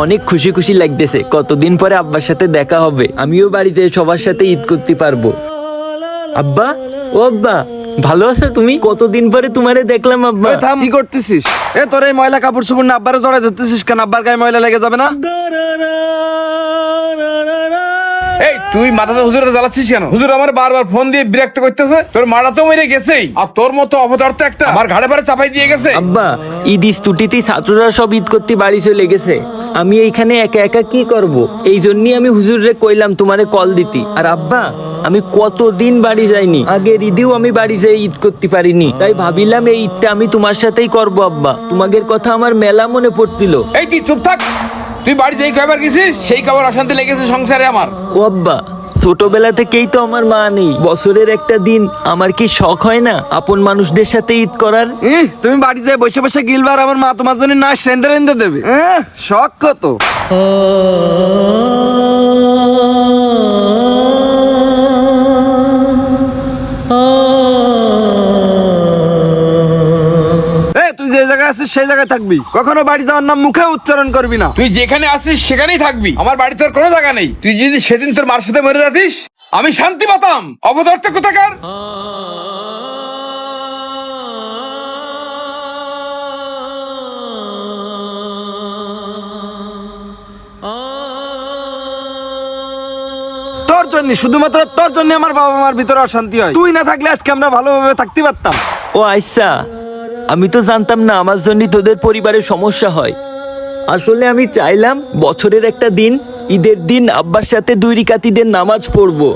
অনেক খুশি খুশি লাগতেছে, কতদিন পরে আব্বার সাথে দেখা হবে, আমিও বাড়িতে সবার সাথে ঈদ করতে পারবো। আব্বা, ও আব্বা, ভালো আছো তুমি? কতদিন পরে তোমারে দেখলাম আব্বা। এ থাম, কি করতেছিস? এ তোর এই ময়লা কাপড় চোপড় না আব্বারে জড়াই ধরতেছিস কেন? আব্বার গায়ে ময়লা লেগে যাবে না? এই তুই মাথাতে হুজুরে জ্বালাচ্ছিস কেন? হুজুর আমার বারবার ফোন দিয়ে বিরক্ত করতেছে। তোর মারা তো মেরে গেছেই, আর তোর মতো অপদার্থ একটা আমার ঘাড়ে পারে চাপাই দিয়ে গেছে। আব্বা, ঈদ ছুটিতে ছাত্ররা সব ঈদ করতে বাড়ি চলে গেছে, আমি এইখানে একা একা কি করব? এই জন্যই আমি হুজুরে কইলাম তোমারে কল দিতি। আর আব্বা, আমি কতদিন বাড়ি যাইনি, আগের ঈদেও আমি বাড়ি যাই ঈদ করতে পারিনি, তাই ভাবিলাম এই ঈদটা আমি তোমার সাথেই করব। আব্বা, তোমাদের কথা আমার মেলা মনে পড়তিল। এই তুই চুপ থাক। তুই বাড়ি যেই খাবার গেছিস সেই খাবার অশান্তি লেগেছে সংসারে আমার। ও আব্বা, ছোটবেলা থেকেই তো আমার মা নেই, বছরের একটা দিন আমার কি শখ হয় না আপন মানুষদের সাথে ঈদ করার? তুমি বাড়ি যায় বসে বসে গিলবার, আমার মা তোমার জন্য না সেন্ডার এনে দেবে। শখ কত! তুই যে জায়গায় আছিস সেই জায়গায় থাকবি, কখনো বাড়ি যাওয়ার নাম মুখে উচ্চারণ করবি না। তুই যেখানে আসিস সেখানেই থাকবি, আমার বাড়ি তোর কোনো জায়গা নেই। তুই যদি সেদিন তোর মার সাথে মরে যাতিস আমি শান্তি পাতাম। অপদার্থ কোথাকার! তোর জন্য, শুধুমাত্র তোর জন্য আমার বাবা মার ভিতরে অশান্তি হয়। তুই না থাকলে আজকে আমরা ভালোভাবে থাকতে পারতাম। ও আচ্ছা, আমি তো জানতাম না আমার জন্য তোদের পরিবারের সমস্যা হয়। আসলে আমি চাইলাম বছরের একটা দিন, ঈদের দিন আব্বার সাথে 2 রাকাত ঈদের নামাজ পড়বো,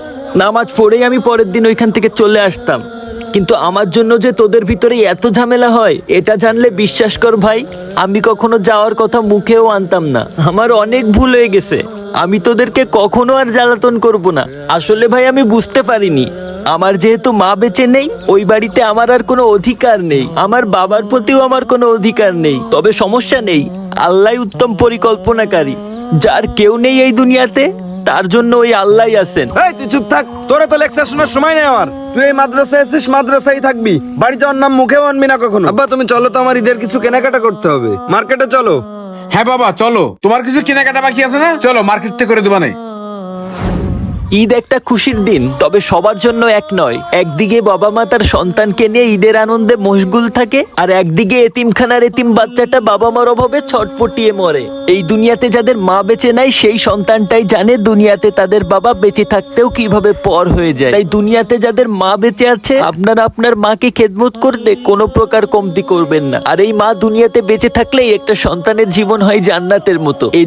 নামাজ পড়েই আমি পরের দিন ওইখান থেকে চলে আসতাম। কিন্তু আমার জন্য যে তোদের ভিতরে এত ঝামেলা হয় এটা জানলে বিশ্বাস কর ভাই, আমি কখনো যাওয়ার কথা মুখেও আনতাম না। আমার অনেক ভুল হয়ে গেছে, আমি তোদেরকে কখনো আর জ্বালাতন করব না। আসলে ভাই আমি বুঝতে পারিনি, আমার যেহেতু মা বেঁচে নেই, ওই বাড়িতে আমার আর কোনো অধিকার নেই, আমার বাবার প্রতিও আমার কোনো অধিকার নেই। তবে সমস্যা নেই, আল্লাহই উত্তম পরিকল্পনাকারী, যার কেউ নেই এই দুনিয়াতে তার জন্য ওই আল্লাহই আছেন। এই তুই চুপ থাক, তোরা তো লেকচার শোনার সময় নেই আমার। তুই এই মাদ্রাসায় আছিস, মাদ্রাসায় থাকবি, বাড়ি যাওয়ার নাম মুখেও আনবি না কখনো। আব্বা তুমি চলো তো, আমার ঈদের কিছু কেনাকাটা করতে হবে, মার্কেটে চলো। হ্যাঁ বাবা চলো, তোমার কিছু কেনাকাটা বাকি আছে না? চলো মার্কেট থেকে করে দেবা। নাই ঈদ একটা খুশির দিন, তবে সবার জন্য এক নয়। একদিকে বাবা মা তার সন্তানকে নিয়ে ঈদের আনন্দে মশগুল থাকে, আর একদিকে এতিমখানার এতিম বাচ্চাটা বাবা মার অভাবে ছটপটিয়ে মরে। এই দুনিয়াতে যাদের মা বেঁচে নাই সেই সন্তানটাই জানে দুনিয়াতে তাদের বাবা বেঁচে থাকতেও কিভাবে পর হয়ে যায়। তাই দুনিয়াতে যাদের মা বেঁচে আছে, আপনারা আপনার মাকে খেদমত করতে কোনো প্রকার কমতি করবেন না। আর এই মা দুনিয়াতে বেঁচে থাকলেই একটা সন্তানের জীবন হয় জান্নাতের মতো। এই